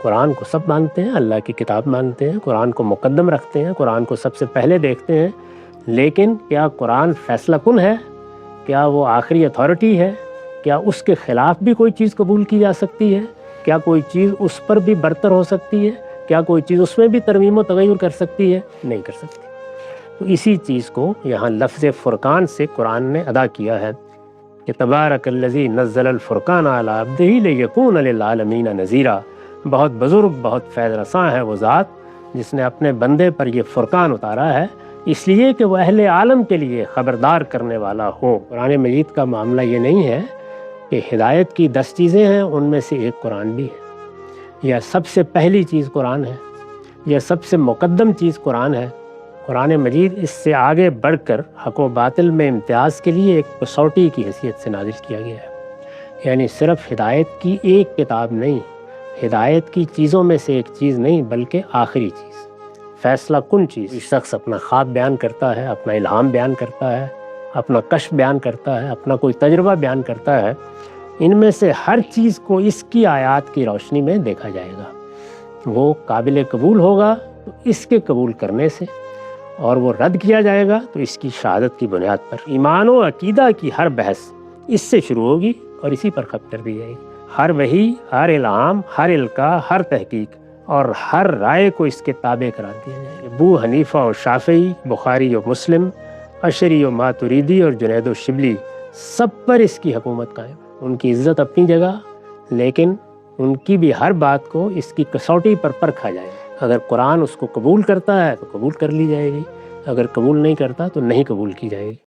قرآن کو سب مانتے ہیں، اللہ کی کتاب مانتے ہیں، قرآن کو مقدم رکھتے ہیں، قرآن کو سب سے پہلے دیکھتے ہیں، لیکن کیا قرآن فیصلہ کن ہے؟ کیا وہ آخری اتھارٹی ہے؟ کیا اس کے خلاف بھی کوئی چیز قبول کی جا سکتی ہے؟ کیا کوئی چیز اس پر بھی برتر ہو سکتی ہے؟ کیا کوئی چیز اس میں بھی ترمیم و تغیر کر سکتی ہے؟ نہیں کر سکتی۔ تو اسی چیز کو یہاں لفظ فرقان سے قرآن نے ادا کیا ہے کہ تبارک الذی نزل الفرقان علی عبدہ لیکون للعالمین نذیرا۔ بہت بزرگ، بہت فیض رساں ہے وہ ذات جس نے اپنے بندے پر یہ فرقان اتارا ہے، اس لیے کہ وہ اہل عالم کے لیے خبردار کرنے والا ہو۔ قرآن مجید کا معاملہ یہ نہیں ہے کہ ہدایت کی 10 چیزیں ہیں، ان میں سے ایک قرآن بھی ہے، یا سب سے پہلی چیز قرآن ہے، یا سب سے مقدم چیز قرآن ہے۔ قرآن مجید اس سے آگے بڑھ کر حق و باطل میں امتیاز کے لیے ایک کسوٹی کی حیثیت سے نازل کیا گیا ہے، یعنی صرف ہدایت کی ایک کتاب نہیں، ہدایت کی چیزوں میں سے ایک چیز نہیں، بلکہ آخری چیز، فیصلہ کن چیز۔ شخص اپنا خواب بیان کرتا ہے، اپنا الہام بیان کرتا ہے، اپنا کشف بیان کرتا ہے، اپنا کوئی تجربہ بیان کرتا ہے، ان میں سے ہر چیز کو اس کی آیات کی روشنی میں دیکھا جائے گا۔ وہ قابل قبول ہوگا تو اس کے قبول کرنے سے، اور وہ رد کیا جائے گا تو اس کی شہادت کی بنیاد پر۔ ایمان و عقیدہ کی ہر بحث اس سے شروع ہوگی اور اسی پر ختم کر دی جائے گی۔ ہر وحی، ہر الہام، ہر القاء، ہر تحقیق اور ہر رائے کو اس کے تابع قرار دیا جائے گا۔ ابو حنیفہ و شافعی، بخاری و مسلم، اشعری و ماتریدی اور جنید و شبلی، سب پر اس کی حکومت قائم۔ ان کی عزت اپنی جگہ، لیکن ان کی بھی ہر بات کو اس کی کسوٹی پر پرکھا جائے گا۔ اگر قرآن اس کو قبول کرتا ہے تو قبول کر لی جائے گی، اگر قبول نہیں کرتا تو نہیں قبول کی جائے گی۔